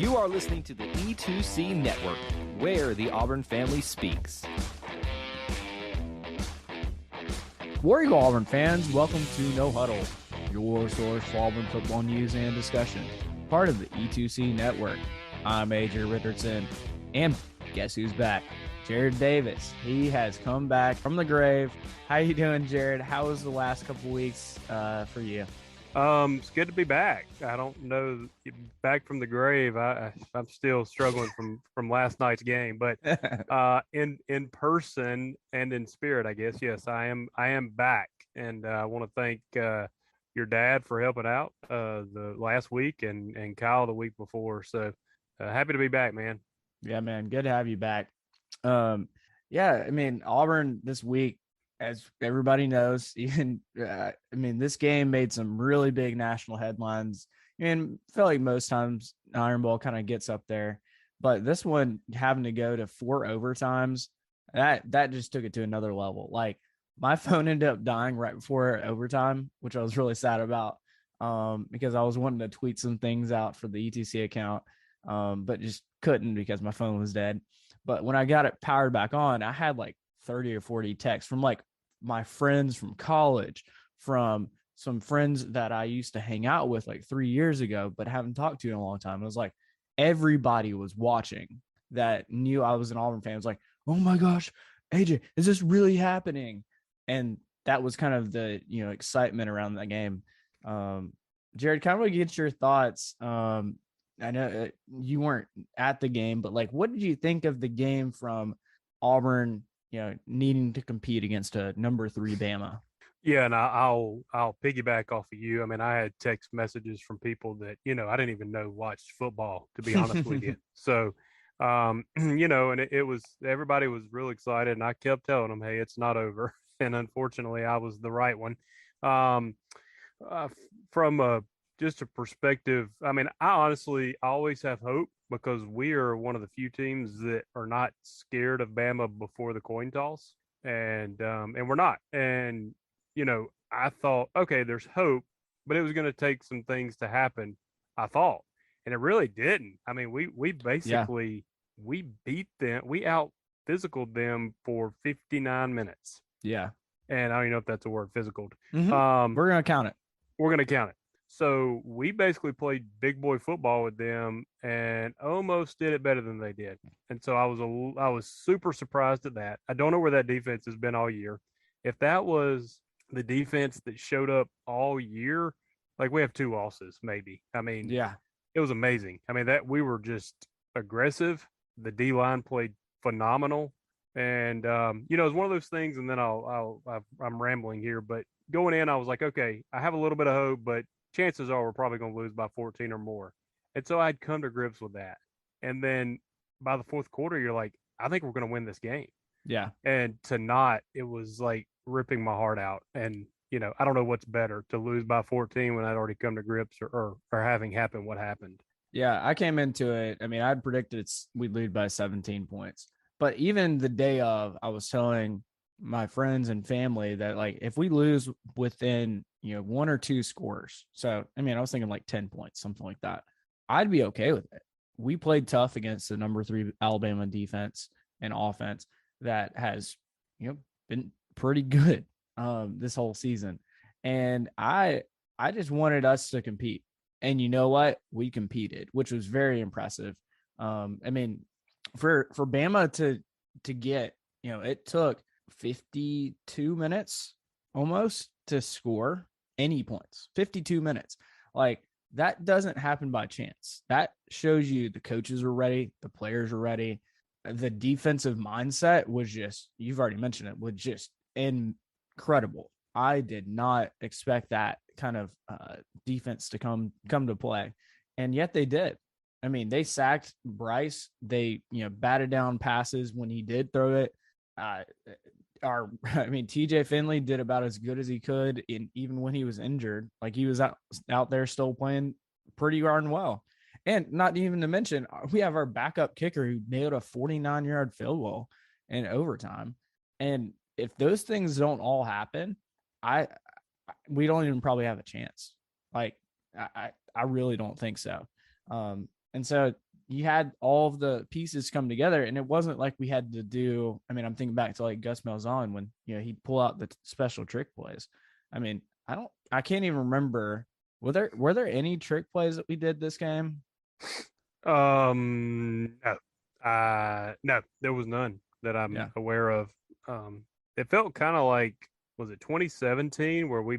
You are listening to the E2C Network, where the Auburn family speaks. War Eagle Auburn fans, welcome to No Huddle, your source for Auburn football news and discussion, part of the E2C Network. I'm Major Richardson, and guess who's back? Jared Davis. He has come back from the grave. How you doing, Jared? How was the last couple weeks for you? It's good to be back. I don't know, back from the grave. I'm still struggling from last night's game, but in person and in spirit, I guess. Yes, I am back, and I want to thank your dad for helping out the last week and Kyle the week before. So happy to be back, man. Yeah, man, good to have you back. Yeah, I mean, Auburn this week, as everybody knows, even this game made some really big national headlines. I mean, I feel like most times Iron Bowl kind of gets up there, but this one having to go to 4 overtimes, that just took it to another level. Like, my phone ended up dying right before overtime, which I was really sad about, because I was wanting to tweet some things out for the ETC account, but just couldn't because my phone was dead. But when I got it powered back on, I had like 30 or 40 texts from like my friends from college, from some friends that I used to hang out with like 3 years ago, but haven't talked to in a long time. It was like everybody was watching that knew I was an Auburn fan. It was like, oh my gosh, AJ, is this really happening? And that was kind of the, excitement around that game. Jared, kind of get your thoughts. I know you weren't at the game, but like, what did you think of the game from Auburn, needing to compete against a number 3 Bama? Yeah, and I'll piggyback off of you. I mean, I had text messages from people that I didn't even know watched football, to be honest with you. So, and it was, everybody was real excited, and I kept telling them, hey, it's not over. And unfortunately, I was the right one. From just a perspective, I mean, I always have hope, because we are one of the few teams that are not scared of Bama before the coin toss, and we're not. And I thought, okay, there's hope, but it was going to take some things to happen, I thought, and it really didn't. I mean, we basically we beat them, we out physicaled them for 59 minutes. Yeah, and I don't even know if that's a word, physical. Mm-hmm. We're gonna count it. We're gonna count it. So we basically played big boy football with them and almost did it better than they did. And so I was super surprised at that. I don't know where that defense has been all year. If that was the defense that showed up all year, like, we have 2 losses, maybe. I mean, yeah, it was amazing. I mean, that we were just aggressive. The D line played phenomenal. And it was one of those things. And then I'm rambling here, but going in, I was like, okay, I have a little bit of hope, but chances are we're probably going to lose by 14 or more. And so I'd come to grips with that. And then by the 4th quarter, you're like, I think we're going to win this game. Yeah. And to not, it was like ripping my heart out. And, I don't know what's better, to lose by 14 when I'd already come to grips, or having happened what happened. Yeah, I came into it. I mean, I'd predicted we'd lead by 17 points. But even the day of, I was telling my friends and family that, like, if we lose within 1 or 2 scores, so I mean, I was thinking like 10 points, something like that, I'd be okay with it. We played tough against the number 3 Alabama defense and offense that has been pretty good this whole season, and I just wanted us to compete, and you know what, we competed, which was very impressive. I mean, for Bama to get, it took 52 minutes almost to score any points. 52 minutes. Like, that doesn't happen by chance. That shows you the coaches are ready, the players are ready. The defensive mindset was just, you've already mentioned it, was just incredible. I did not expect that kind of defense to come to play, and yet they did. I mean, they sacked Bryce. They, batted down passes when he did throw it. TJ Finley did about as good as he could, even when he was injured. Like, he was out there still playing pretty darn well. And not even to mention, we have our backup kicker who nailed a 49-yard field goal in overtime. And if those things don't all happen, we don't even probably have a chance. Like, I really don't think so. And so you had all of the pieces come together, and it wasn't like we had to do. I mean, I'm thinking back to like Gus Malzahn when he'd pull out the special trick plays. I mean, I can't even remember. Were there any trick plays that we did this game? No, no, there was none that I'm aware of. It felt kind of like, was it 2017 where we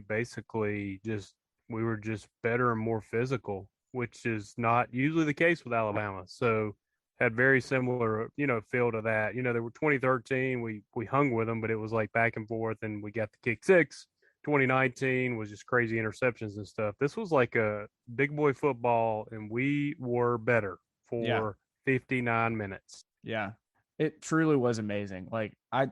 were just better and more physical, which is not usually the case with Alabama. So had very similar, feel to that. There were 2013, we hung with them, but it was like back and forth, and we got the kick six. 2019 was just crazy interceptions and stuff. This was like a big boy football, and we were better for 59 minutes. Yeah. It truly was amazing. Like I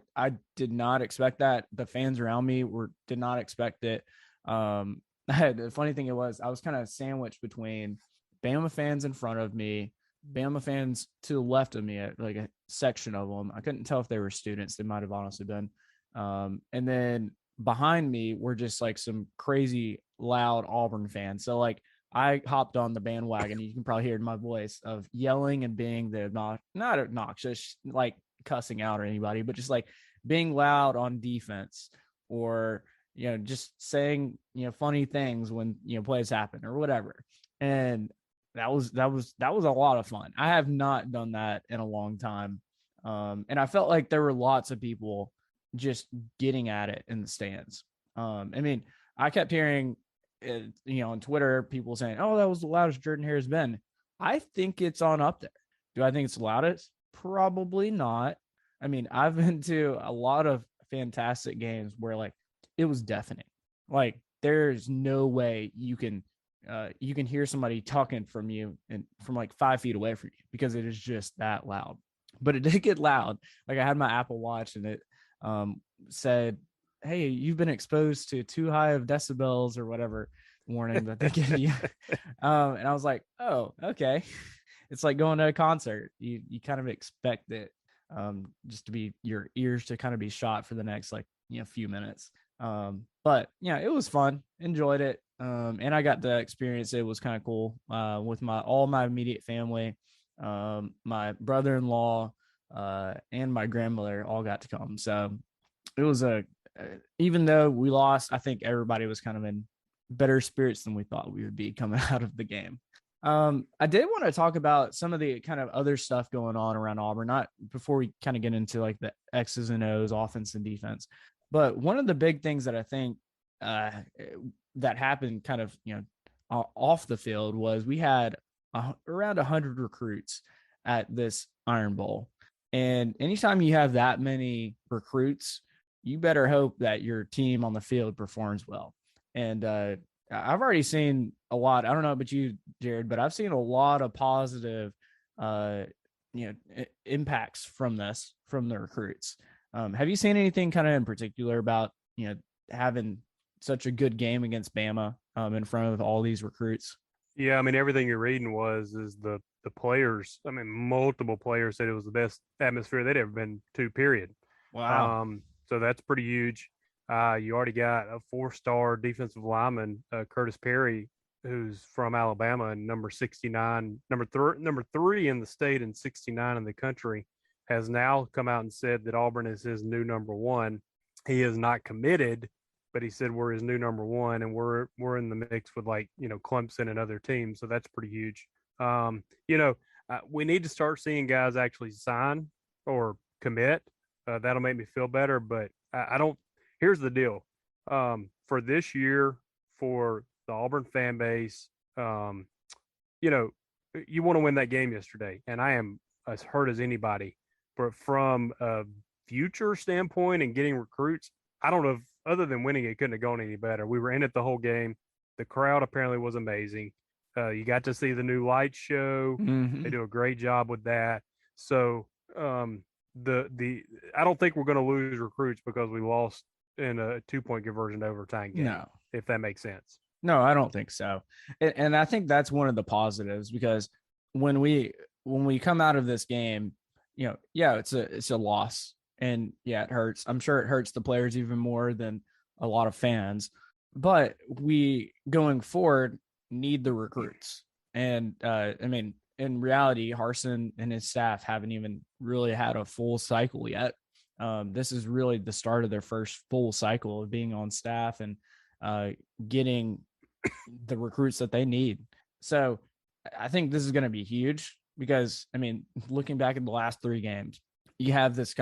did not expect that. The fans around me did not expect it. The funny thing I was kind of sandwiched between Bama fans in front of me, Bama fans to the left of me, like a section of them. I couldn't tell if they were students. They might have honestly been. And then behind me were just like some crazy loud Auburn fans. So like I hopped on the bandwagon. You can probably hear in my voice of yelling and being not obnoxious, like cussing out or anybody, but just like being loud on defense, or just saying funny things when plays happen or whatever. And that was a lot of fun. I have not done that in a long time, and I felt like there were lots of people just getting at it in the stands. I mean, I kept hearing, on Twitter, people saying, "Oh, that was the loudest Jordan Hare's been." I think it's on up there. Do I think it's the loudest? Probably not. I mean, I've been to a lot of fantastic games where like it was deafening. Like there's no way you can hear somebody talking from you and from like 5 feet away from you, because it is just that loud. But it did get loud. Like I had my Apple Watch, and it said, "Hey, you've been exposed to too high of decibels," or whatever warning that they give you. And I was like, "Oh, okay." It's like going to a concert. You kind of expect it, just to be your ears to kind of be shot for the next few minutes. But it was fun. Enjoyed it. And I got to experience it. It was kind of cool. With all my immediate family, my brother-in-law, and my grandmother all got to come. So it was even though we lost, I think everybody was kind of in better spirits than we thought we would be coming out of the game. I did want to talk about some of the kind of other stuff going on around Auburn, not before we kind of get into like the X's and O's, offense and defense. But one of the big things that I think that happened kind of, off the field was we had around 100 recruits at this Iron Bowl. And anytime you have that many recruits, you better hope that your team on the field performs well. And I've already seen a lot. I don't know about you, Jared, but I've seen a lot of positive, impacts from the recruits. Have you seen anything kind of in particular about, having such a good game against Bama in front of all these recruits? Yeah, I mean, everything you're reading is the players. I mean, multiple players said it was the best atmosphere they'd ever been to, period. Wow. So that's pretty huge. You already got a 4-star defensive lineman, Curtis Perry, who's from Alabama, and number 69, number three in the state and 69 in the country, has now come out and said that Auburn is his new number one. He is not committed, but he said we're his new number one, and we're in the mix with Clemson and other teams. So that's pretty huge. We need to start seeing guys actually sign or commit. That'll make me feel better, but I don't. Here's the deal. For this year, for the Auburn fan base, you want to win that game yesterday, and I am as hurt as anybody. But from a future standpoint and getting recruits, I don't know if, other than winning, it couldn't have gone any better. We were in it the whole game. The crowd apparently was amazing. You got to see the new light show. Mm-hmm. They do a great job with that. So I don't think we're going to lose recruits because we lost in a 2-point conversion overtime game. No, if that makes sense. No, I don't think so. And I think that's one of the positives, because when we come out of this game, it's a loss, and it hurts. I'm sure it hurts the players even more than a lot of fans, but we going forward need the recruits. And I mean, in reality, Harsin and his staff haven't even really had a full cycle yet. This is really the start of their first full cycle of being on staff and getting the recruits that they need. So I think this is going to be huge because, I mean, looking back at the last 3 games, you have this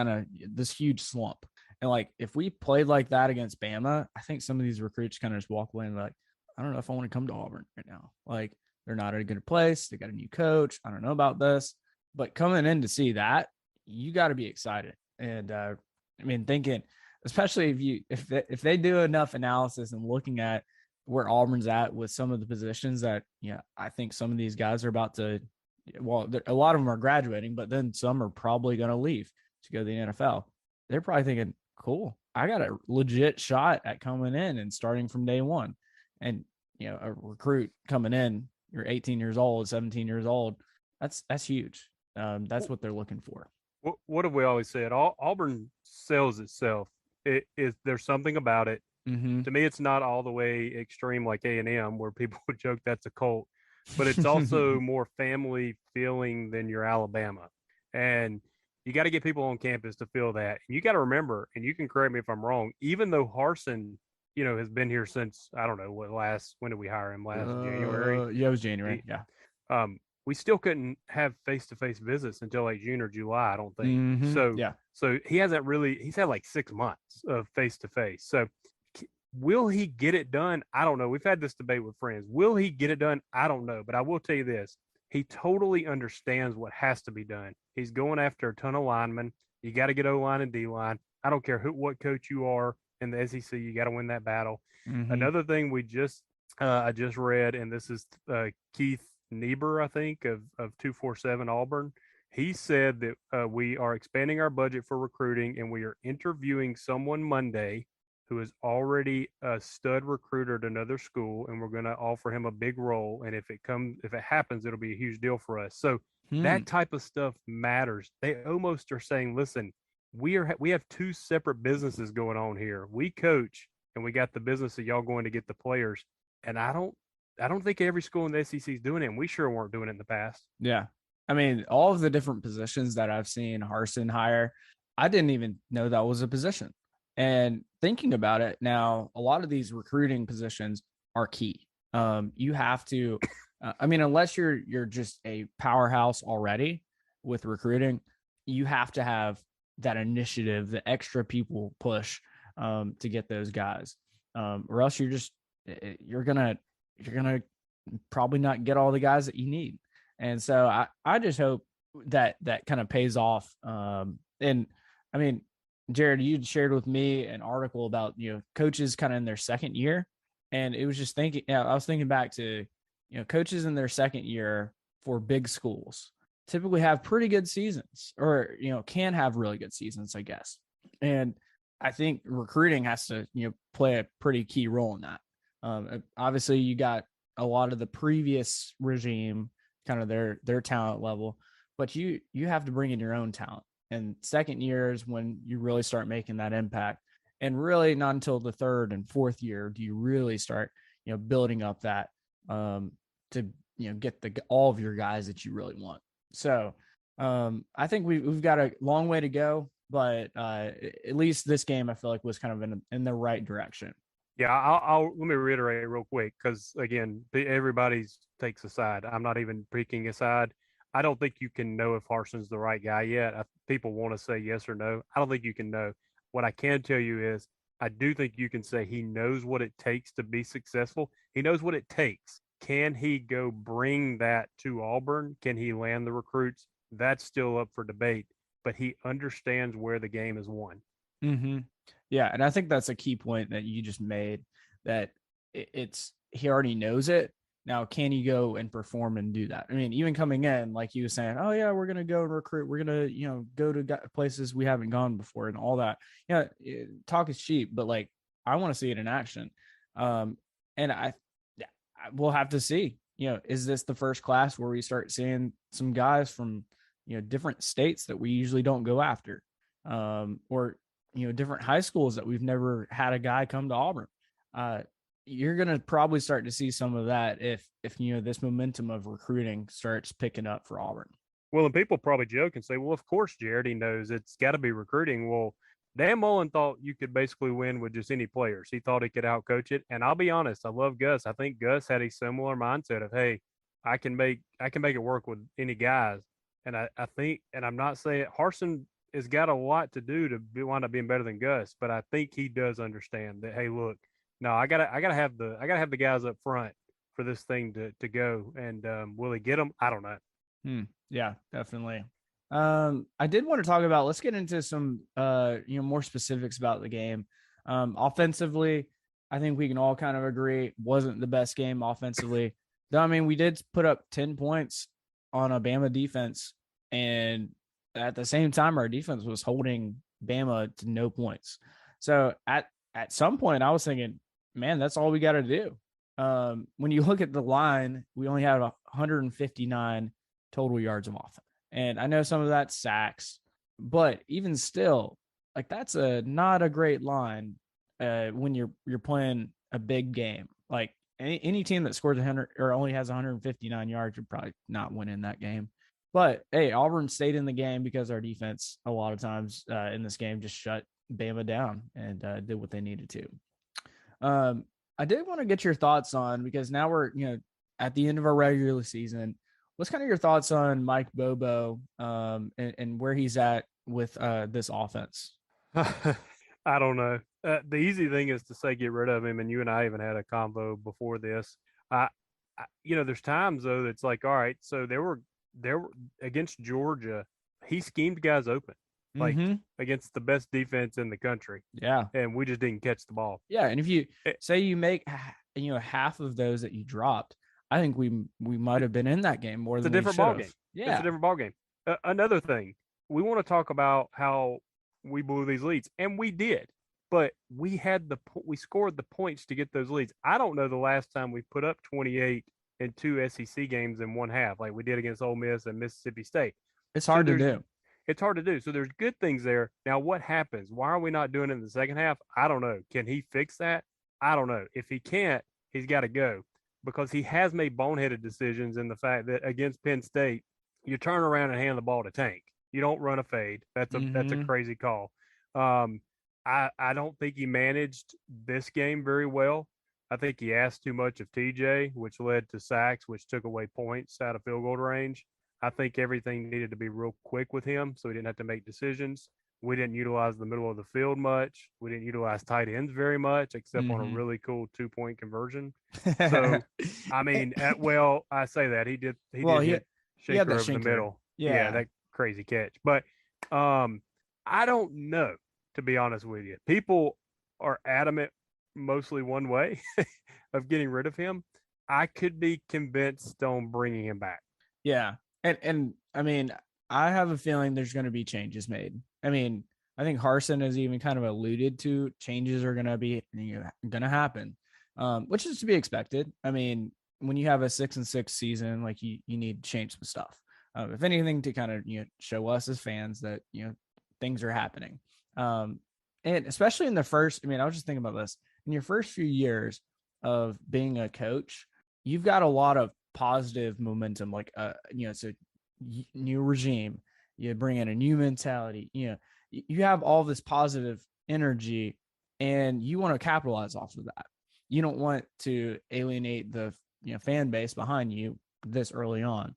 huge slump. And like, if we played like that against Bama, I think some of these recruits kind of just walk away and like, I don't know if I want to come to Auburn right now. Like, they're not at a good place. They got a new coach. I don't know about this, but coming in to see that, you got to be excited. And I mean, thinking, especially if they do enough analysis and looking at where Auburn's at with some of the positions that, I think some of these guys are about to, well, a lot of them are graduating, but then some are probably going to leave to go to the NFL. They're probably thinking, cool, I got a legit shot at coming in and starting from day one. And, a recruit coming in, you're 18 years old, 17 years old. That's huge. That's what they're looking for. What have we always said? Auburn sells itself. There's something about it. Mm-hmm. To me, it's not all the way extreme like A&M, where people would joke that's a cult, but it's also more family feeling than your Alabama. And you got to get people on campus to feel that. And you got to remember, and you can correct me if I'm wrong, even though Harsin, has been here since, I don't know, when did we hire him? Last January? Yeah, it was January. Yeah. We still couldn't have face-to-face visits until like June or July, I don't think. Mm-hmm. So he hasn't really, he's had like 6 months of face-to-face. So will he get it done? I don't know. We've had this debate with friends. Will he get it done? I don't know. But I will tell you this. He totally understands what has to be done. He's going after a ton of linemen. You got to get O-line and D-line. I don't care what coach you are in the SEC. You got to win that battle. Mm-hmm. Another thing I just read, and this is Keith Niebuhr, I think, of 247 Auburn. He said that we are expanding our budget for recruiting, and we are interviewing someone Monday who is already a stud recruiter at another school, and we're going to offer him a big role. And if it happens, it'll be a huge deal for us. So that type of stuff matters. They almost are saying, listen, we have 2 separate businesses going on here. We coach, and we got the business of y'all going to get the players. And I don't think every school in the SEC is doing it, and we sure weren't doing it in the past. Yeah. I mean, all of the different positions that I've seen Harsin hire, I didn't even know that was a position. And thinking about it now, a lot of these recruiting positions are key. You have to, unless you're just a powerhouse already with recruiting, you have to have that initiative, the extra people push to get those guys, or else you're gonna probably not get all the guys that you need. And so I just hope that kind of pays off. And I mean, Jared, you shared with me an article about, coaches kind of in their second year. And it was just I was thinking back to, coaches in their second year for big schools typically have pretty good seasons or, can have really good seasons, I guess. And I think recruiting has to, play a pretty key role in that. Obviously you got a lot of the previous regime, kind of their talent level, but you have to bring in your own talent. And second year is when you really start making that impact. And really not until the third and fourth year do you really start, building up that to, get all of your guys that you really want. So I think we've got a long way to go, but at least this game I feel like was kind of in the right direction. Yeah, I'll let me reiterate real quick because again, everybody's takes a side. I'm not even picking a side. I don't think you can know if Harsin's the right guy yet. People want to say yes or no. I don't think you can know. What I can tell you is I do think you can say he knows what it takes to be successful. He knows what it takes. Can he go bring that to Auburn? Can he land the recruits? That's still up for debate, but he understands where the game is won. Mm-hmm. Yeah, and I think that's a key point that you just made, that he already knows it. Now, can you go and perform and do that? I mean, even coming in, like you were saying, oh yeah, we're going to go and recruit. We're going to, go to places we haven't gone before and all that. Yeah. Talk is cheap, but like, I want to see it in action. And we'll have to see, is this the first class where we start seeing some guys from, different states that we usually don't go after, or, different high schools that we've never had a guy come to Auburn. you're going to probably start to see some of that if this momentum of recruiting starts picking up for Auburn. Well, and people probably joke and say, well, of course, Jared, he knows it's got to be recruiting. Well, Dan Mullen thought you could basically win with just any players. He thought he could outcoach it. And I'll be honest, I love Gus. I think Gus had a similar mindset of, hey, I can make it work with any guys. And I think, and I'm not saying Harsin has got a lot to do to wind up being better than Gus, but I think he does understand that, hey, look, no, I gotta have the guys up front for this thing to go. And will he get them? I don't know. Yeah, definitely. I did want to talk about, let's get into some more specifics about the game. Offensively, I think we can all kind of agree wasn't the best game offensively. Though, I mean, we did put up 10 points on a Bama defense, and at the same time, our defense was holding Bama to no points. So at some point, I was thinking, man, that's all we got to do. When you look at the line, we only had 159 total yards of offense. And I know some of that's sacks, but even still, like, that's not a great line when you're playing a big game. Like any team that scores 100 or only has 159 yards, you're probably not winning that game. But hey, Auburn stayed in the game because our defense a lot of times in this game just shut Bama down and did what they needed to. I did want to get your thoughts on, because now we're at the end of our regular season. What's kind of your thoughts on Mike Bobo and where he's at with this offense? I don't know. The easy thing is to say get rid of him, and you and I even had a convo before this. There's times though that's like, all right, so there were against Georgia, he schemed guys open, like against the best defense in the country. Yeah, and we just didn't catch the ball. Yeah, and if you say you make half of those that you dropped, I think we might have been in that game more than we should have. It's a different ball game. Yeah, it's a different ball game. Another thing, we want to talk about how we blew these leads, and we did, but we scored the points to get those leads. I don't know the last time we put up 28 in 2 SEC games in one half, like we did against Ole Miss and Mississippi State. It's hard to do. It's hard to do. So there's good things there. Now, what happens? Why are we not doing it in the second half? I don't know. Can he fix that? I don't know. If he can't, he's got to go, because he has made boneheaded decisions in the fact that against Penn State, you turn around and hand the ball to Tank. You don't run a fade. That's a crazy call. I don't think he managed this game very well. I think he asked too much of TJ, which led to sacks, which took away points out of field goal range. I think everything needed to be real quick with him, so he didn't have to make decisions. We didn't utilize the middle of the field much. We didn't utilize tight ends very much, except on a really cool 2-point conversion. So, I mean, I say that he did hit Shaker over the middle. Yeah, that crazy catch. But I don't know, to be honest with you. People are adamant mostly one way of getting rid of him. I could be convinced on bringing him back. Yeah. And I mean, I have a feeling there's going to be changes made. I mean, I think Harsin has even kind of alluded to changes are going to happen, which is to be expected. I mean, when you have a 6-6 season, like you need to change some stuff. If anything, to kind of show us as fans that things are happening. And especially in the first, I mean, I was just thinking about this in your first few years of being a coach, you've got a lot of positive momentum, like it's a new regime, you bring in a new mentality, you have all this positive energy, and you want to capitalize off of that. You don't want to alienate the fan base behind you this early on.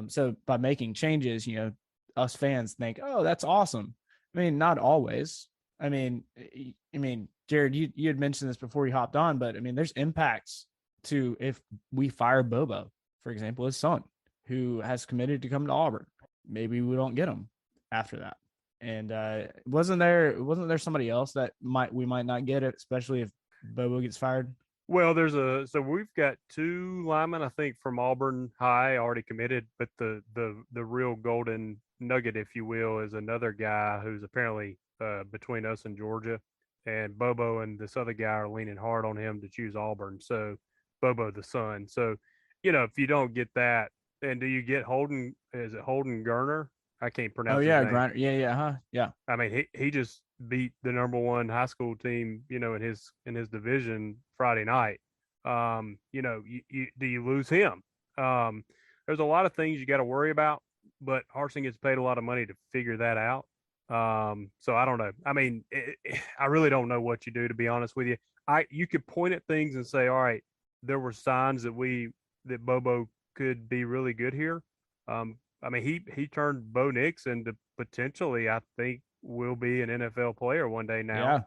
So by making changes, us fans think, oh, that's awesome. I mean, not always. I mean, Jared, you had mentioned this before you hopped on, but I mean, there's impacts to if we fire Bobo, for example, his son, who has committed to come to Auburn. Maybe we don't get him after that. And wasn't there somebody else that we might not get it, especially if Bobo gets fired? Well, so we've got 2 linemen, I think, from Auburn High already committed, but the real golden nugget, if you will, is another guy who's apparently between us and Georgia, and Bobo and this other guy are leaning hard on him to choose Auburn. So Bobo, the son. So, if you don't get that, and do you get Holden? Is it Holden Garner? I can't pronounce. Oh yeah, his name. Griner. Yeah. Yeah. I mean, he just beat the #1 high school team, in his division Friday night. Do you lose him? There's a lot of things you got to worry about, but Harsin gets paid a lot of money to figure that out. So I don't know. I mean, I really don't know what you do, to be honest with you. You could point at things and say, all right, there were signs that Bobo could be really good here. I mean, he turned Bo Nix into potentially, I think, will be an NFL player one day now. Yeah.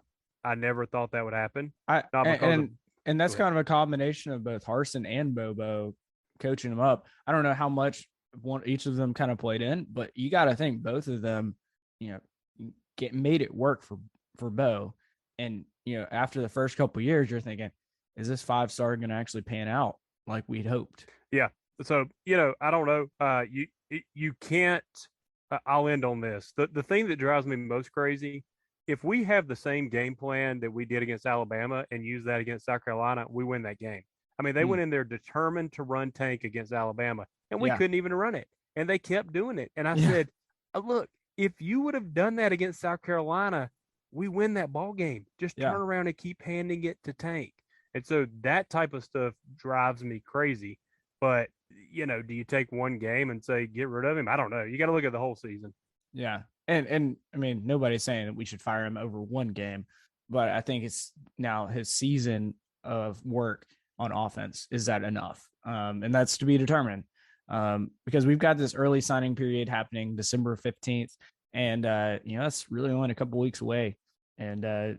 I never thought that would happen. And that's kind of a combination of both Harsin and Bobo coaching him up. I don't know how much each of them kind of played in, but you got to think both of them, made it work for Bo. And, after the first couple of years, you're thinking, is this 5-star going to actually pan out like we'd hoped? Yeah. So, I don't know. You can't, I'll end on this. The thing that drives me most crazy, if we have the same game plan that we did against Alabama and use that against South Carolina, we win that game. I mean, they went in there determined to run tank against Alabama, and we couldn't even run it. And they kept doing it. And I said, look, if you would have done that against South Carolina, we win that ball game. Just turn around and keep handing it to tank. And so that type of stuff drives me crazy. But, do you take one game and say, get rid of him? I don't know. You got to look at the whole season. Yeah. And I mean, nobody's saying that we should fire him over one game, but I think it's now his season of work on offense. Is that enough? And that's to be determined, because we've got this early signing period happening December 15th. And, that's really only a couple weeks away. And I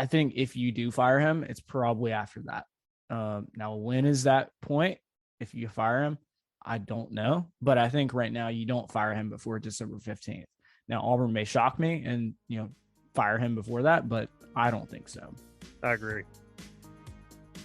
think if you do fire him, it's probably after that. Now, when is that point? If you fire him, I don't know, but I think right now you don't fire him before December 15th. Now, Auburn may shock me and, fire him before that, but I don't think so. I agree.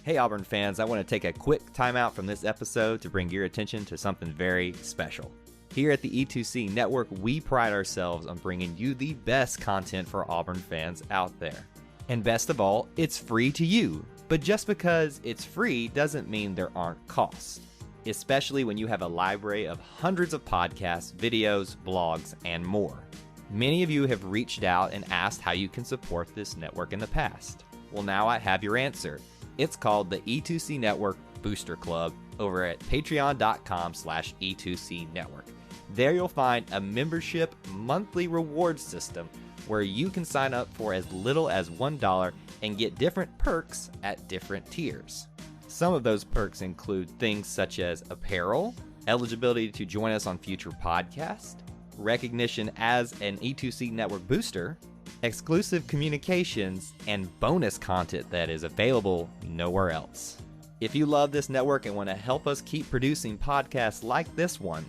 Hey, Auburn fans, I want to take a quick timeout from this episode to bring your attention to something very special. Here at the E2C Network, we pride ourselves on bringing you the best content for Auburn fans out there. And best of all, it's free to you. But just because it's free doesn't mean there aren't costs, especially when you have a library of hundreds of podcasts, videos, blogs, and more. Many of you have reached out and asked how you can support this network in the past. Well, now I have your answer. It's called the E2C Network Booster Club over at patreon.com/E2C Network. There you'll find a membership monthly reward system where you can sign up for as little as $1 and get different perks at different tiers. Some of those perks include things such as apparel, eligibility to join us on future podcasts, recognition as an E2C Network booster, exclusive communications, and bonus content that is available nowhere else. If you love this network and want to help us keep producing podcasts like this one,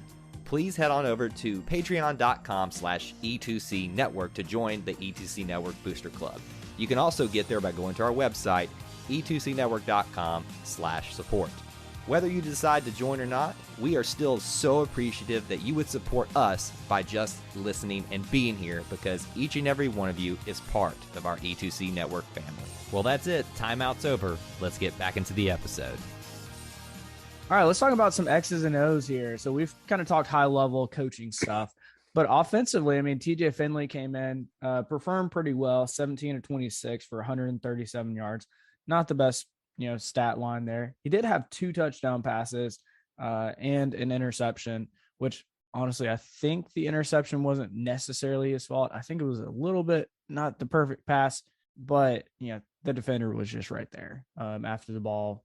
please head on over to patreon.com/E2C Network to join the E2C Network Booster Club. You can also get there by going to our website, e2cnetwork.com/support. Whether you decide to join or not, we are still so appreciative that you would support us by just listening and being here, because each and every one of you is part of our E2C Network family. Well, that's it. Timeout's over. Let's get back into the episode. All right, let's talk about some X's and O's here. So we've kind of talked high-level coaching stuff, but offensively, I mean, TJ Finley came in, performed pretty well, 17 of 26 for 137 yards. Not the best, stat line there. He did have 2 touchdown passes and an interception, which honestly, I think the interception wasn't necessarily his fault. I think it was a little bit not the perfect pass, but the defender was just right there after the ball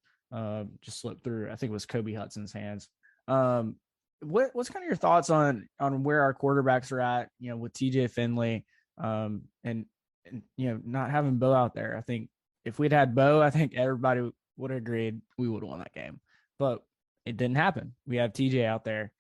just slipped through. I think it was Kobe Hudson's hands. What's kind of your thoughts on where our quarterbacks are at, with TJ Finley and not having Bo out there? I think if we'd had Bo, I think everybody would have agreed we would have won that game, but it didn't happen. We have TJ out there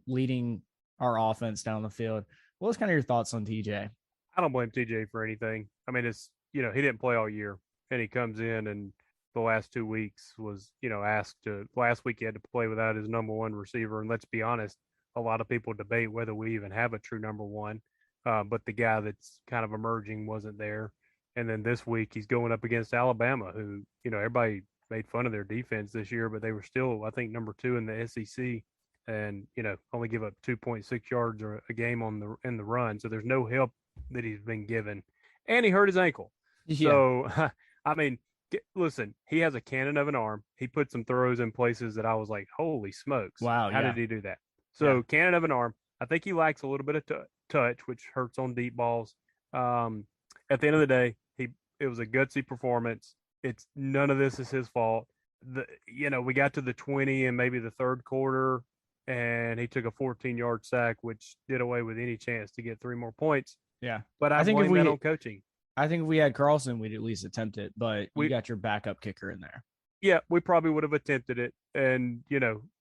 leading our offense down the field. What's kind of your thoughts on TJ? I don't blame TJ for anything. I mean, it's, he didn't play all year, and he comes in and the last 2 weeks was, asked to. Last week he had to play without his number one receiver, and let's be honest, a lot of people debate whether we even have a true number one. But the guy that's kind of emerging wasn't there. And then this week he's going up against Alabama, who, everybody made fun of their defense this year, but they were still, I think, number 2 in the SEC, and only give up 2.6 yards a game in the run. So there's no help that he's been given, and he hurt his ankle. Yeah. So I mean, Listen, he has a cannon of an arm. He put some throws in places that I was like, holy smokes. Wow. How Yeah. did he do that? Yeah. So, cannon of an arm. I think he lacks a little bit of touch, which hurts on deep balls. Um, at the end of the day, it was a gutsy performance. It's none of this is his fault. We got to the 20 and maybe the third quarter, and he took a 14-yard sack, which did away with any chance to get 3 more points. Yeah. But I think if blame that on coaching. I think if we had Carlson, we'd at least attempt it, but you We- got your backup kicker in there. Yeah, we probably would have attempted it. And,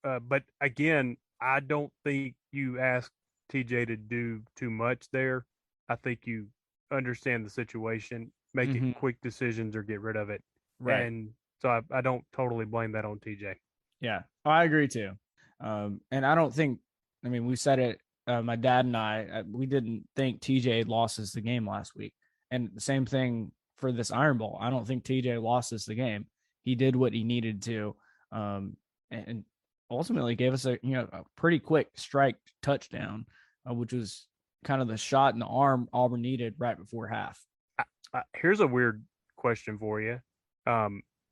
but again, I don't think you ask TJ to do too much there. I think you understand the situation, make it quick decisions or get rid of it. Right. And so I don't totally blame that on TJ. Yeah, I agree too. And I don't think, we said it, my dad and I, we didn't think TJ lost us the game last week. And the same thing for this Iron Bowl. I don't think TJ lost us the game. He did what he needed to, and ultimately gave us a pretty quick strike touchdown, which was kind of the shot in the arm Auburn needed right before half. Here's a weird question for you.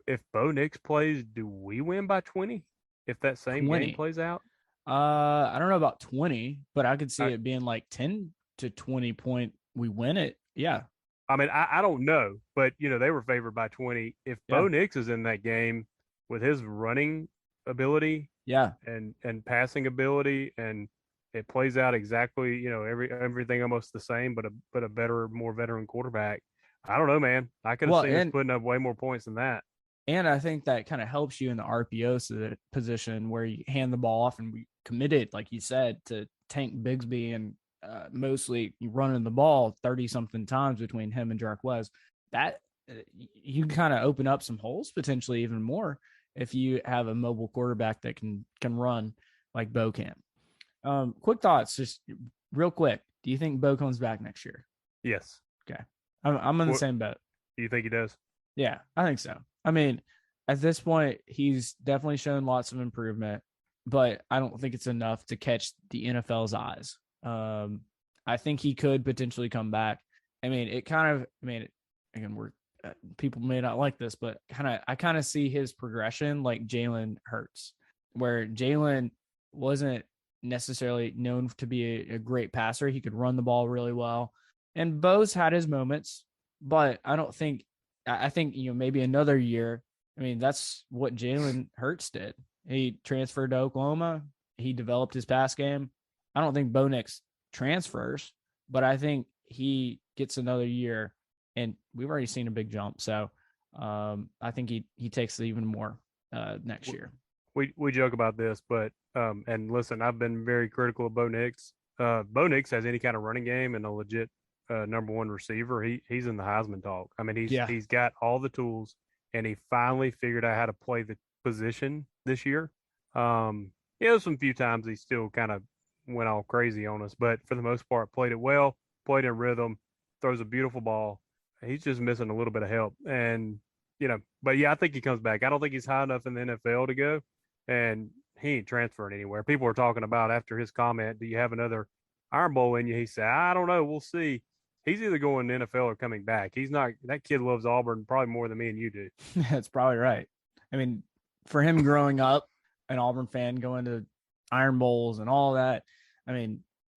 If Bo Nix plays, do we win by 20? If that same 20. game plays out? I don't know about 20, but I could see it being like 10 to 20 point. We win it. Yeah. I don't know, but they were favored by 20. If Bo Nix is in that game with his running ability, and passing ability, and it plays out exactly, everything almost the same, but a better, more veteran quarterback. I don't know, man. I could have seen us putting up way more points than that. And I think that kind of helps you in the RPO position where you hand the ball off, and we committed, like you said, to Tank Bigsby and mostly running the ball 30-something times between him and Jarquez. That you kind of open up some holes potentially even more if you have a mobile quarterback that can run like Bo can. Quick thoughts, just real quick. Do you think Bo comes back next year? Yes. Okay. I'm in the same boat. Do you think he does? Yeah, I think so. At this point, he's definitely shown lots of improvement, but I don't think it's enough to catch the NFL's eyes. I think he could potentially come back. Again, we're people may not like this, but I kind of see his progression like Jalen Hurts, where Jalen wasn't necessarily known to be a great passer. He could run the ball really well, and Bo's had his moments, but I think maybe another year. That's what Jalen Hurts did. He transferred to Oklahoma. He developed his pass game. I don't think Bo Nix transfers, but I think he gets another year, and we've already seen a big jump. So I think he takes even more next year. We joke about this, but and listen, I've been very critical of Bo Nix. Bo Nix has any kind of running game and a legit number one receiver. He's in the Heisman talk. He's got all the tools, and he finally figured out how to play the position this year. There's some few times he still kind of went all crazy on us, but for the most part, played it well, played in rhythm, throws a beautiful ball. He's just missing a little bit of help, and but yeah, I think he comes back. I don't think he's high enough in the NFL to go, and he ain't transferring anywhere. People were talking about after his comment, do you have another Iron Bowl in you? He said, I don't know, we'll see. He's either going to NFL or coming back. He's not. That kid loves Auburn probably more than me and you do. That's probably right. For him growing up, an Auburn fan, going to Iron Bowls and all that,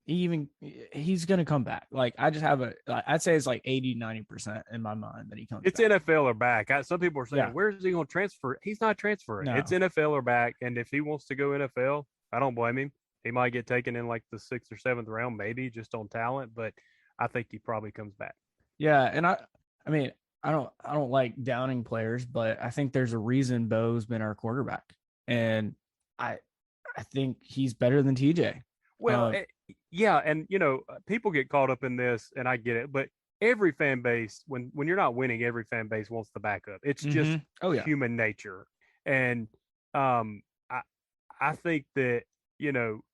he's going to come back. Like, I just have I'd say it's like 80-90% in my mind that he comes back. It's NFL or back. Some people are saying, where is he going to transfer? He's not transferring. No. It's NFL or back. And if he wants to go NFL, I don't blame him. He might get taken in like the 6th or 7th round, maybe just on talent, but I think he probably comes back. Yeah. And I don't like downing players, but I think there's a reason Bo's been our quarterback. And I think he's better than TJ. Well, yeah. And, people get caught up in this, and I get it, but every fan base, when you're not winning, every fan base wants the backup. It's just human nature. And I think that,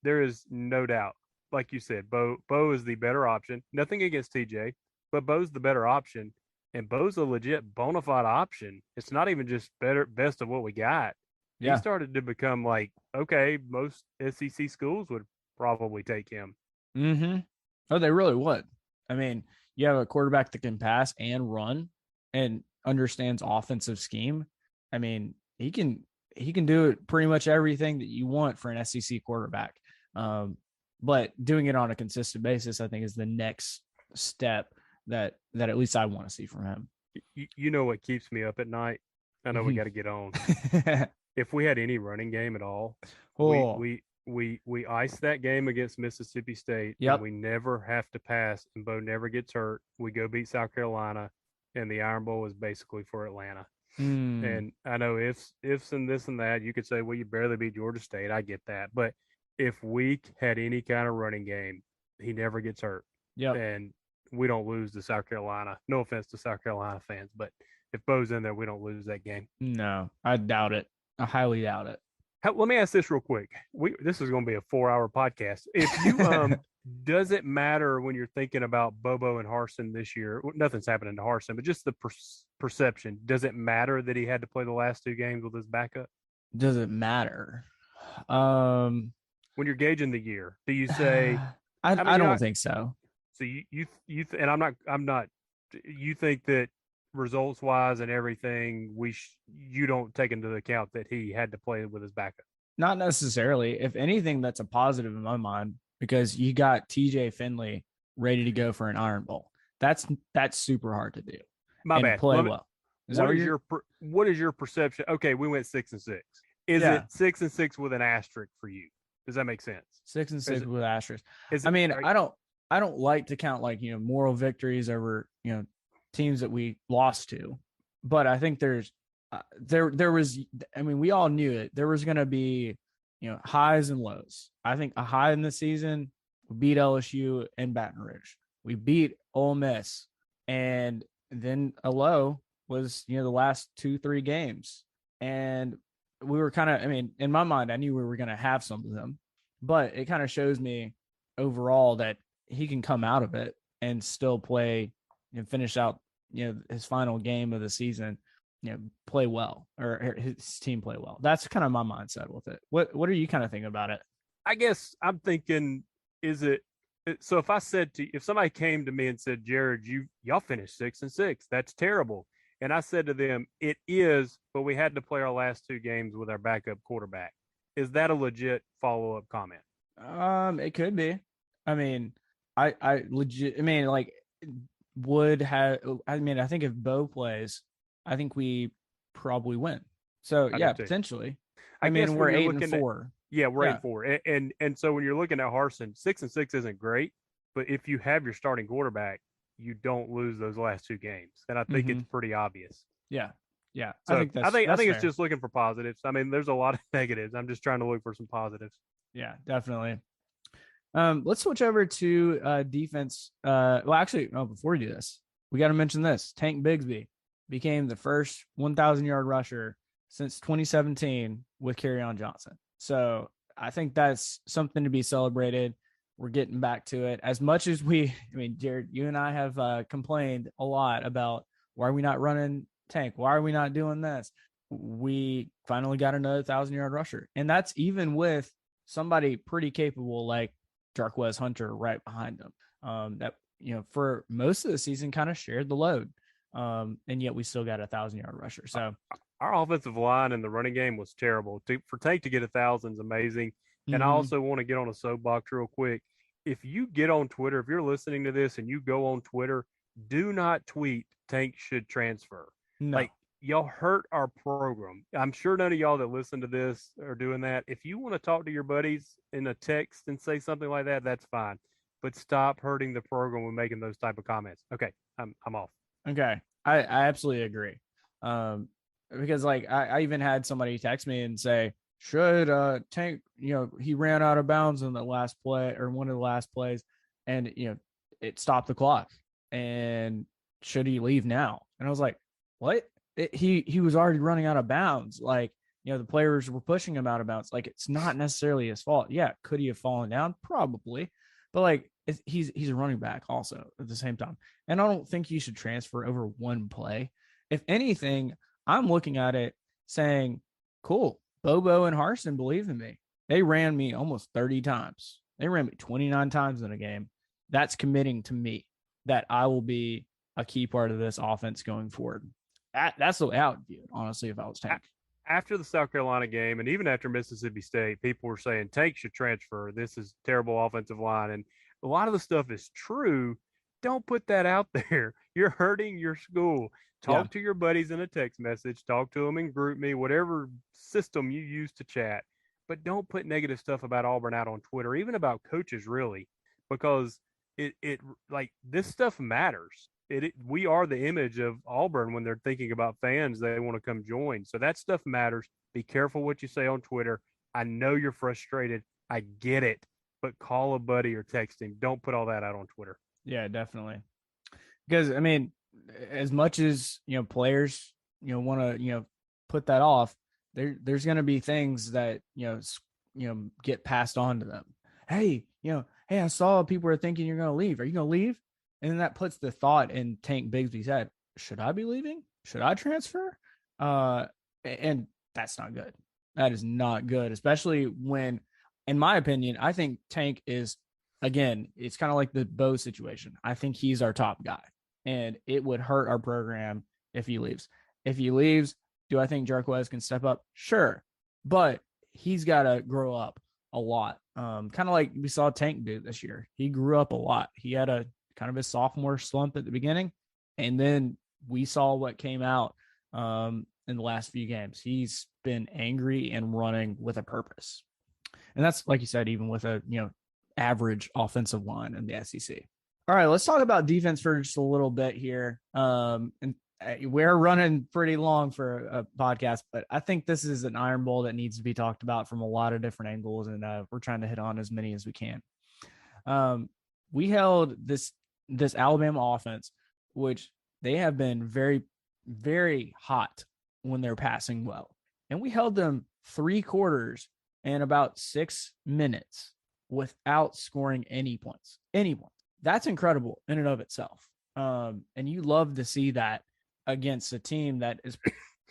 there is no doubt, like you said, Bo is the better option. Nothing against TJ, but Bo's the better option. And Bo's a legit bona fide option. It's not even just best of what we got. Yeah. He started to become like, okay, most SEC schools would probably take him. Mm-hmm. Oh, they really would. You have a quarterback that can pass and run. And understands offensive scheme, I mean, he can do it pretty much everything that you want for an SEC quarterback. But doing it on a consistent basis, I think, is the next step that at least I want to see from him. You know what keeps me up at night? I know we got to get on. If we had any running game at all, we iced that game against Mississippi State. Yep. And we never have to pass, and Bo never gets hurt. We go beat South Carolina, and the Iron Bowl is basically for Atlanta. And I know ifs and this and that. You could say, well, you barely beat Georgia State. I get that. But if we had any kind of running game, he never gets hurt. Yep. And we don't lose to South Carolina. No offense to South Carolina fans, but if Bo's in there, we don't lose that game. No, I doubt it. I highly doubt it. Let me ask this real quick. This is going to be a 4-hour podcast. If you does it matter when you're thinking about Bobo and Harsin this year? Nothing's happening to Harsin, but just the perception. Does it matter that he had to play the last 2 games with his backup? Does it matter? When you're gauging the year, do you say? I don't think so. So you and I'm not. You think that results wise and everything, you don't take into account that he had to play with his backup? Not necessarily. If anything, that's a positive in my mind, because you got TJ Finley ready to go for an Iron Bowl. That's super hard to do. My bad. Play well. What is your perception? Okay, we went 6-6. Is it 6-6 with an asterisk for you? Does that make sense? 6-6 with asterisk. I don't like to count moral victories over teams that we lost to, but I think there was. I mean, we all knew it. There was going to be highs and lows. I think a high in the season, we beat LSU and Baton Rouge. We beat Ole Miss, and then a low was the last 2-3 games, and we were kind of. I mean, in my mind, I knew we were going to have some of them, but it kind of shows me overall that he can come out of it and still play and finish out his final game of the season, play well, or his team play well. That's kind of my mindset with it. What are you kind of thinking about it? I guess I'm thinking, so if somebody came to me and said, Jared, y'all finished 6-6, that's terrible. And I said to them, it is, but we had to play our last 2 games with our backup quarterback. Is that a legit follow-up comment? It could be. I mean, I legit. I mean, I think if Bo plays, I think we probably win. So potentially. I mean, we're 8-4. We're 8-4. And so when you're looking at Harsin, 6-6 isn't great, but if you have your starting quarterback, you don't lose those last 2 games. And I think it's pretty obvious. Yeah. Yeah. So I think it's just looking for positives. I mean, there's a lot of negatives. I'm just trying to look for some positives. Yeah, definitely. Let's switch over to defense. Before we do this, we got to mention this. Tank Bigsby became the first 1,000-yard rusher since 2017 with Kerryon Johnson. So I think that's something to be celebrated. We're getting back to it. As much as Jared, you and I have complained a lot about why are we not running Tank? Why are we not doing this? We finally got another 1,000-yard rusher. And that's even with somebody pretty capable like Jarquez Hunter right behind him. That for most of the season kind of shared the load, and yet we still got a 1,000-yard rusher. So our offensive line and the running game was terrible. For Tank to get 1,000 is amazing. And I also want to get on a soapbox real quick. If you get on Twitter, if you're listening to this and you go on Twitter, do not tweet Tank should transfer. No. Y'all hurt our program. I'm sure none of y'all that listen to this are doing that. If you want to talk to your buddies in a text and say something like that, that's fine. But stop hurting the program when making those type of comments. Okay, I'm off. Okay, I absolutely agree. Because I even had somebody text me and say, should Tank, he ran out of bounds in the last play or one of the last plays, and it stopped the clock. And should he leave now? And I was like, what? He was already running out of bounds. The players were pushing him out of bounds. It's not necessarily his fault. Yeah. Could he have fallen down? Probably. But he's a running back also at the same time. And I don't think you should transfer over one play. If anything, I'm looking at it saying, cool, Bobo and Harsin believe in me. They ran me almost 30 times. They ran me 29 times in a game. That's committing to me that I will be a key part of this offense going forward. That's the way I would view it, honestly, if I was Tank. After the South Carolina game, and even after Mississippi State, people were saying Tank should transfer. This is terrible offensive line, and a lot of the stuff is true. Don't put that out there. You're hurting your school. Talk to your buddies in a text message. Talk to them in GroupMe, whatever system you use to chat. But don't put negative stuff about Auburn out on Twitter, even about coaches, really, because it like this stuff matters. We are the image of Auburn when they're thinking about fans they want to come join. So that stuff matters. Be careful what you say on Twitter. I know you're frustrated. I get it, but call a buddy or text him. Don't put all that out on Twitter. Yeah, definitely. Because I mean, as much as players want to put that off, there's going to be things that get passed on to them. Hey, I saw people are thinking you're going to leave. Are you going to leave? And then that puts the thought in Tank Bigsby's head. Should I be leaving? Should I transfer? And that's not good. That is not good, especially when, in my opinion, I think Tank is, again, it's kind of like the Bo situation. I think he's our top guy, and it would hurt our program if he leaves. If he leaves, do I think Jarquez can step up? Sure. But he's got to grow up a lot. Kind of like we saw Tank do this year. He grew up a lot. He had a kind of a sophomore slump at the beginning, and then we saw what came out in the last few games. He's been angry and running with a purpose. And that's, like you said, even with a, average offensive line in the SEC. All right, let's talk about defense for just a little bit here. And we're running pretty long for a podcast, but I think this is an iron bowl that needs to be talked about from a lot of different angles, and we're trying to hit on as many as we can. We held this Alabama offense, which they have been very, very hot when they're passing well. And we held them 3 quarters and about 6 minutes without scoring any points. That's incredible in and of itself. And you love to see that against a team that is,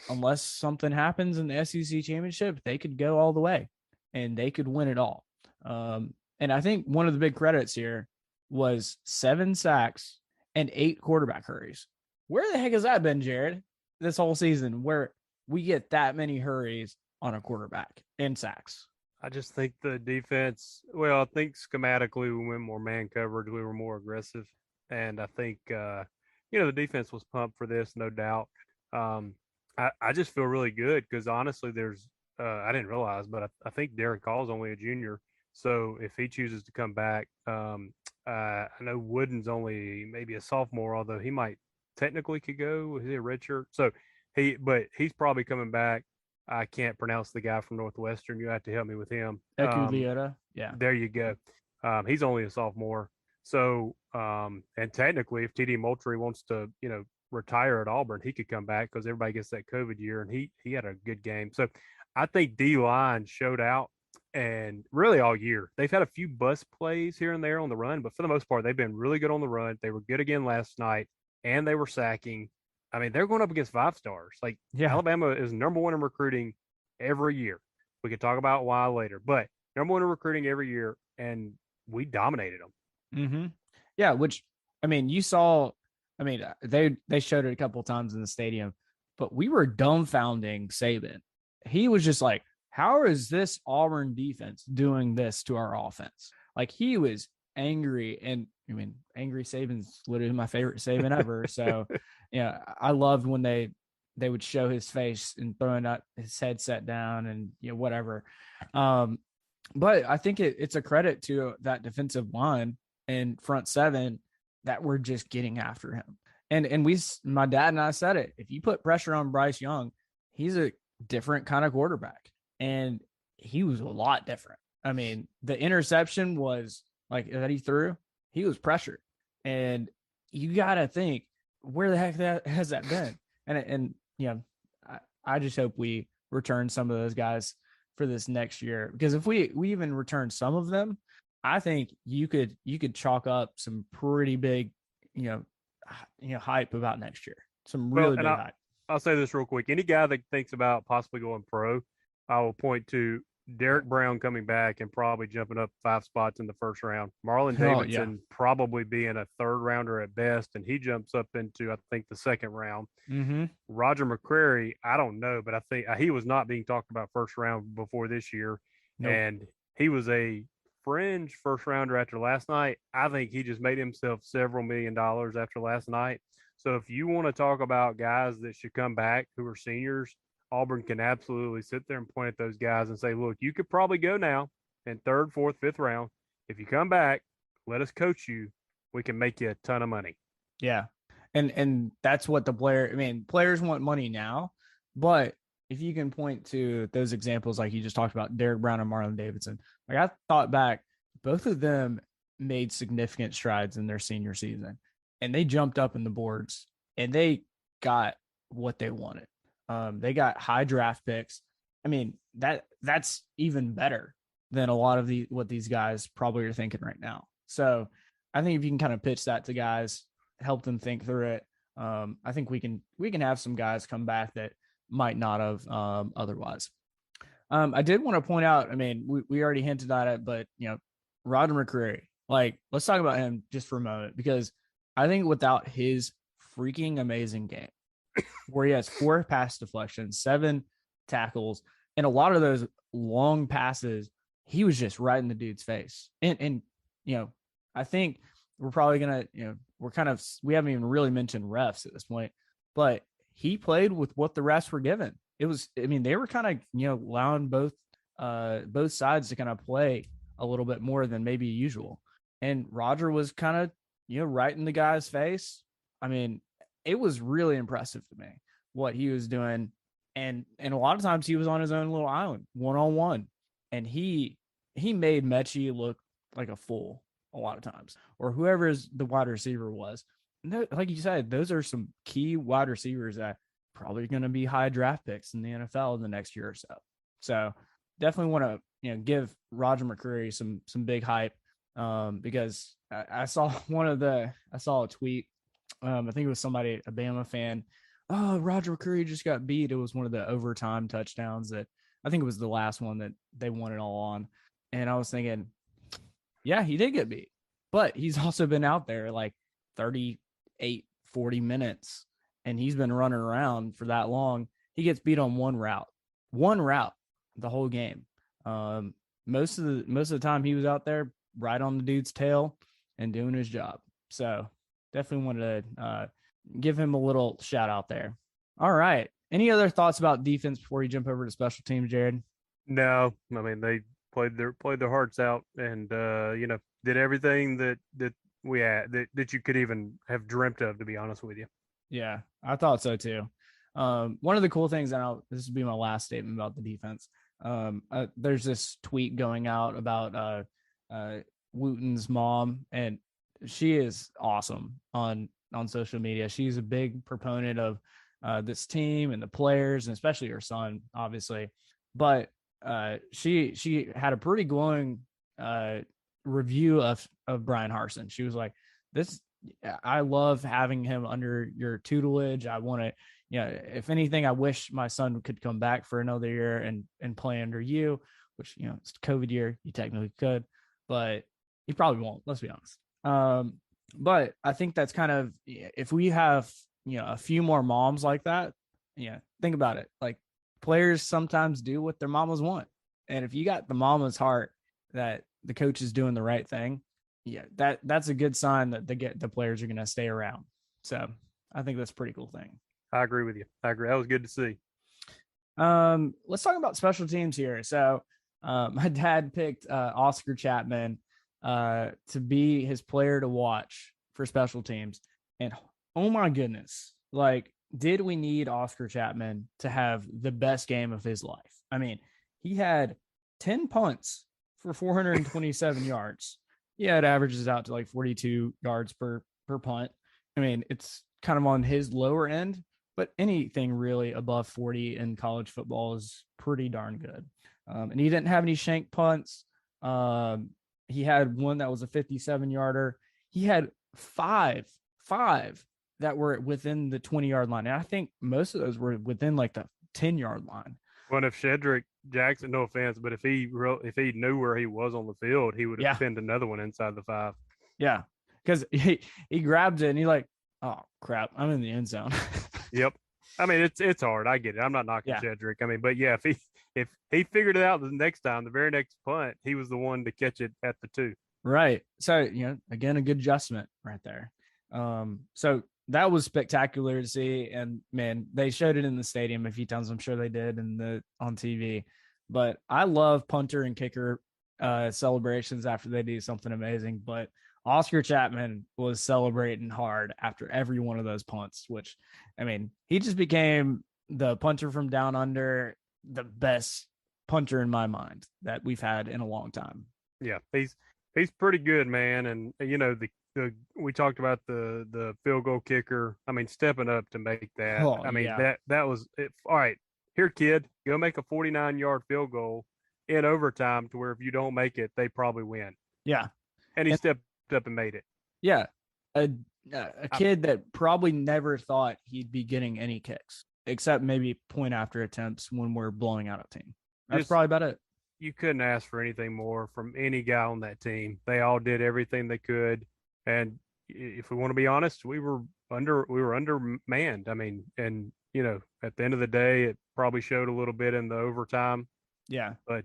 unless something happens in the SEC championship, they could go all the way and they could win it all. And I think one of the big credits here was 7 sacks and 8 quarterback hurries. Where the heck has that been, Jared, this whole season, where we get that many hurries on a quarterback and sacks? I just think the defense, I think schematically we went more man coverage. We were more aggressive. And I think, the defense was pumped for this, no doubt. I just feel really good because honestly, I didn't realize, but I think Darren Call's only a junior. So if he chooses to come back, I know Wooden's only maybe a sophomore, although he might technically could go. Is he a redshirt? So he's probably coming back. I can't pronounce the guy from Northwestern. You have to help me with him. Eku yeah. There you go. He's only a sophomore. So, and technically, if TD Moultrie wants to, retire at Auburn, he could come back because everybody gets that COVID year, and he had a good game. So, I think D-line showed out, and really all year. They've had a few bust plays here and there on the run, but for the most part, they've been really good on the run. They were good again last night, and they were sacking. I mean, they're going up against 5 stars. Alabama is number 1 in recruiting every year. We could talk about why later, but number 1 in recruiting every year, and we dominated them. Mm-hmm. Yeah, which, I mean, you saw, they showed it a couple of times in the stadium, but we were dumbfounding Saban. He was just like, how is this Auburn defense doing this to our offense? Like, he was angry, and angry Saban's literally my favorite Saban ever. So, I loved when they would show his face and throwing up his headset down and whatever. But I think it's a credit to that defensive line and front 7 that we're just getting after him. And my dad and I said it. If you put pressure on Bryce Young, he's a different kind of quarterback, and he was a lot different. I mean, the interception was like that he threw. He was pressured, and you got to think, where the heck has that been? And I just hope we return some of those guys for this next year, because if we even return some of them, I think you could chalk up some pretty big, hype about next year. Some really big hype. I'll say this real quick. Any guy that thinks about possibly going pro, I will point to Derek Brown coming back and probably jumping up 5 spots in the first round. Marlon Oh, Davidson probably being a third rounder at best, and he jumps up into, I think, the second round. Mm-hmm. Roger McCreary, I don't know, but I think he was not being talked about first round before this year. Nope. And he was a fringe first rounder after last night. I think he just made himself several $1 million after last night. So if you want to talk about guys that should come back who are seniors, Auburn can absolutely sit there and point at those guys and say, look, you could probably go now in third, fourth, fifth round. If you come back, let us coach you. We can make you a ton of money. Yeah. And that's what players want money now, but if you can point to those examples, like you just talked about, Derek Brown and Marlon Davidson, like I thought back, both of them made significant strides in their senior season, and they jumped up in the boards and they got what they wanted. They got high draft picks. I mean, that's even better than a lot of what these guys probably are thinking right now. So I think if you can kind of pitch that to guys, help them think through it, I think we can have some guys come back that might not have otherwise. I did want to point out, I mean, we already hinted at it, but Roger McCreary, like, let's talk about him just for a moment, because I think without his freaking amazing game, where he has 4 pass deflections, 7 tackles, and a lot of those long passes, he was just right in the dude's face. And I think we're probably gonna, we haven't even really mentioned refs at this point, but he played with what the refs were given. It was, I mean, they were kind of, allowing both sides to kind of play a little bit more than maybe usual. And Roger was kind of, right in the guy's face. I mean, it was really impressive to me what he was doing. And a lot of times he was on his own little island, one-on-one. And he made Mechie look like a fool a lot of times, or whoever the wide receiver was. And like you said, those are some key wide receivers that probably going to be high draft picks in the NFL in the next year or so. So definitely want to, give Roger McCreary some big hype, because I saw a tweet. I think it was somebody, a Bama fan. Oh, Roger McCreary just got beat. It was one of the overtime touchdowns that I think it was the last one that they won it all on. And I was thinking, yeah, he did get beat, but he's also been out there like 38, 40 minutes, and he's been running around for that long. He gets beat on one route the whole game. Most of the time he was out there right on the dude's tail and doing his job. So definitely wanted to give him a little shout out there. All right. Any other thoughts about defense before you jump over to special teams, Jared? No, I mean, they played their hearts out and did everything that we had that you could even have dreamt of, to be honest with you. Yeah, I thought so too. One of the cool things, and this will be my last statement about the defense. There's this tweet going out about Wooten's mom, and she is awesome on social media. She's a big proponent of this team and the players, and especially her son, obviously. But she had a pretty glowing review of Brian Harsin. She was like, I love having him under your tutelage. I want to, if anything, I wish my son could come back for another year and play under you, which, it's COVID year. You technically could, but he probably won't. Let's be honest. But I think that's kind of, if we have, a few more moms like that, think about it. Like, players sometimes do what their mamas want. And if you got the mama's heart that the coach is doing the right thing, that's a good sign that the players are going to stay around. So I think that's a pretty cool thing. I agree with you. That was good to see. Let's talk about special teams here. So my dad picked Oscar Chapman to be his player to watch for special teams. And oh my goodness, like, did we need Oscar Chapman to have the best game of his life? I mean, he had 10 punts for 427 yards. Yeah, it averages out to like 42 yards per punt. I mean, it's kind of on his lower end, but anything really above 40 in college football is pretty darn good. And he didn't have any shank punts. He had one that was a 57-yarder. He had five that were within the 20-yard line. And I think most of those were within like the 10-yard line. Well, if Shedrick Jackson, no offense, but if he knew where he was on the field, he would have pinned another one inside the 5. Yeah, because he grabs it and he's like, oh crap, I'm in the end zone. Yep. I mean, it's hard. I get it. I'm not knocking Shedrick. I mean, but yeah, if he figured it out the next time, the very next punt, he was the one to catch it at the 2. Right. So, again, a good adjustment right there. So that was spectacular to see. And man, they showed it in the stadium a few times. I'm sure they did on TV. But I love punter and kicker celebrations after they do something amazing. But Oscar Chapman was celebrating hard after every one of those punts, which, I mean, he just became the punter from down under, the best punter in my mind that we've had in a long time. Yeah, he's pretty good, man. And we talked about the field goal kicker. I mean, stepping up to make that. Oh, I mean, that was it. All right, here, kid, go make a 49-yard field goal in overtime to where if you don't make it, they probably win. Yeah, and he stepped up and made it. Yeah, a kid that probably never thought he'd be getting any kicks except maybe point after attempts when we're blowing out a team. That's probably about it. You couldn't ask for anything more from any guy on that team. They all did everything they could. And if we want to be honest, we were undermanned. I mean, and at the end of the day, it probably showed a little bit in the overtime. Yeah. But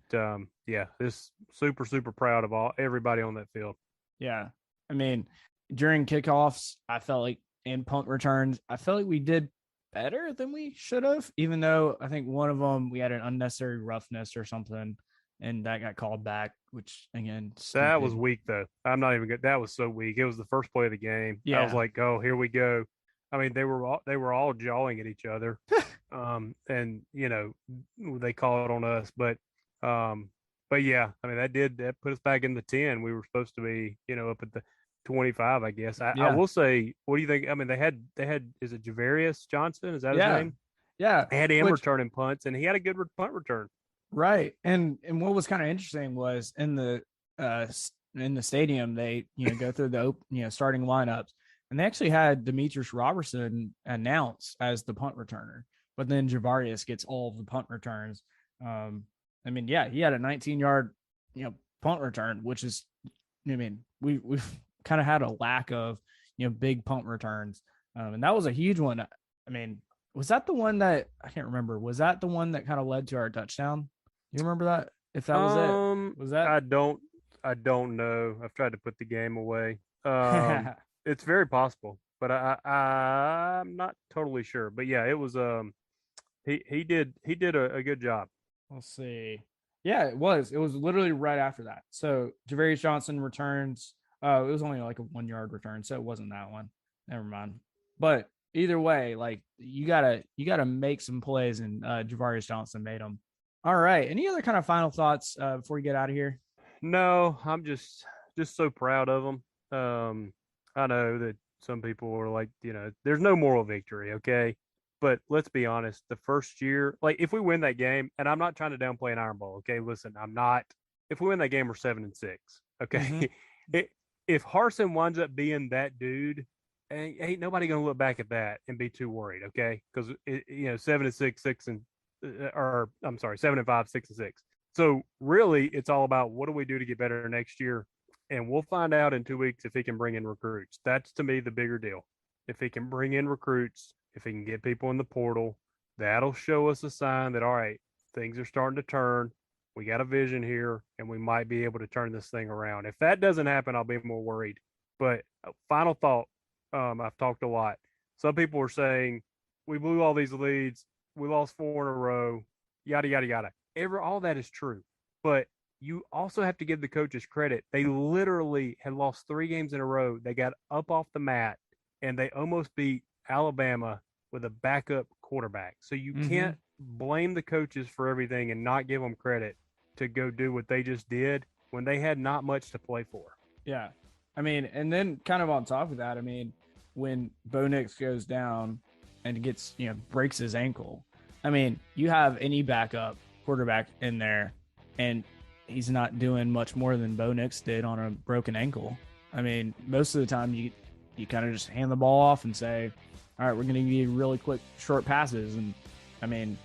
this super, super proud of everybody on that field. Yeah. I mean, during kickoffs, I felt like in punt returns, I felt like we did better than we should have, even though I think one of them we had an unnecessary roughness or something, and that got called back, which again, that was weak though. I'm not even good. That was so weak. It was the first play of the game. Yeah. I was like, oh, here we go. I mean, they were all jawing at each other. And they call it on us, but yeah, I mean, that put us back in the 10. We were supposed to be, up at the 25, I guess. I will say, what do you think? I mean, they had, is it Javarius Johnson? Is that his name? Yeah. They had him returning punts, and he had a good punt return. Right. And what was kind of interesting was in the stadium, they, go through the, starting lineups, and they actually had Demetrius Robertson announced as the punt returner, but then Javarius gets all of the punt returns. I mean, yeah, he had a 19-yard, punt return, which is, I mean, we've kind of had a lack of, big punt returns. And that was a huge one. I mean, was that the one that I can't remember? Was that the one that kind of led to our touchdown? You remember that? If that was it, was that? I don't know. I've tried to put the game away. It's very possible, but I'm not totally sure. But yeah, it was. He did a good job. Let's see. Yeah, it was literally right after that. So Javarius Johnson returns. It was only like a 1-yard return, so it wasn't that one. Never mind. But either way, like you gotta make some plays, and Javarius Johnson made them. All right. Any other kind of final thoughts before we get out of here? No, I'm just so proud of them. I know that some people are like, there's no moral victory, okay? But let's be honest, the first year, like if we win that game, and I'm not trying to downplay an Iron Bowl, okay? Listen, I'm not. If we win that game, we're 7-6, okay? Mm-hmm. If Harsin winds up being that dude, ain't nobody gonna look back at that and be too worried, okay? Because 7-6, 7-5, 6-6. So really, it's all about what do we do to get better next year, and we'll find out in 2 weeks if he can bring in recruits. That's to me the bigger deal. If he can bring in recruits, if he can get people in the portal, that'll show us a sign that all right, things are starting to turn. We got a vision here, and we might be able to turn this thing around. If that doesn't happen, I'll be more worried. But final thought, I've talked a lot. Some people are saying we blew all these leads, we lost 4 in a row, yada yada yada. All that is true, but you also have to give the coaches credit. They literally had lost 3 games in a row. They got up off the mat, and they almost beat Alabama with a backup quarterback. So you can't blame the coaches for everything and not give them credit to go do what they just did when they had not much to play for. Yeah. I mean, and then kind of on top of that, I mean, when Bo Nix goes down and gets, breaks his ankle, I mean, you have any backup quarterback in there, and he's not doing much more than Bo Nix did on a broken ankle. I mean, most of the time you kind of just hand the ball off and say, all right, we're going to give you really quick, short passes. And I mean,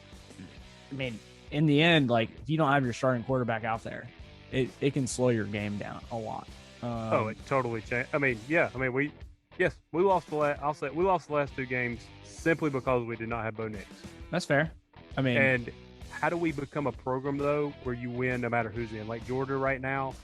in the end, like if you don't have your starting quarterback out there, it can slow your game down a lot. It totally changed. I mean, we lost we lost the last 2 games simply because we did not have Bo Nix. That's fair. I mean, and how do we become a program though where you win no matter who's in? Like Georgia right now,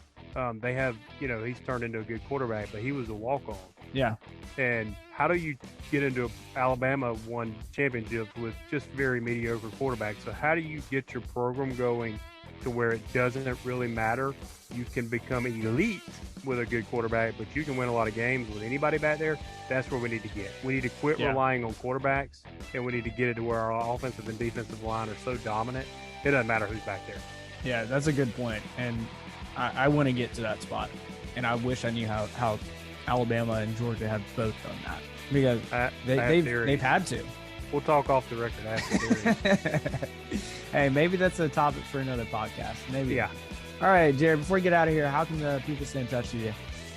they have, he's turned into a good quarterback, but he was a walk-on. Yeah. And how do you get into Alabama won championships with just very mediocre quarterbacks? So how do you get your program going to where it doesn't really matter? You can become elite with a good quarterback, but you can win a lot of games with anybody back there. That's where we need to get. We need to quit relying on quarterbacks, and we need to get it to where our offensive and defensive line are so dominant, it doesn't matter who's back there. Yeah, that's a good point. And I want to get to that spot. And I wish I knew how Alabama and Georgia have both done that, because they've had to. We'll talk off the record after. Hey, maybe that's a topic for another podcast. Maybe. Yeah. All right, Jared, before we get out of here, how can the people stay in touch with you?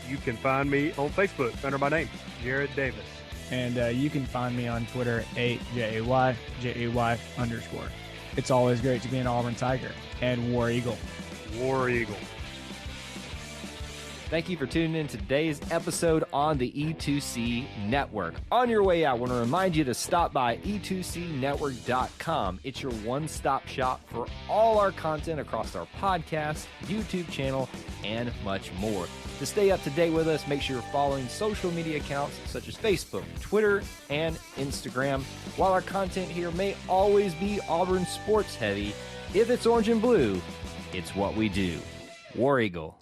You can find me on Facebook under my name, Jared Davis. And you can find me on Twitter, @JAY_. It's always great to be an Auburn Tiger. And War Eagle. War Eagle. Thank you for tuning in to today's episode on the E2C Network. On your way out, I want to remind you to stop by e2cnetwork.com. It's your one-stop shop for all our content across our podcast, YouTube channel, and much more. To stay up to date with us, make sure you're following social media accounts such as Facebook, Twitter, and Instagram. While our content here may always be Auburn sports heavy, if it's orange and blue, it's what we do. War Eagle.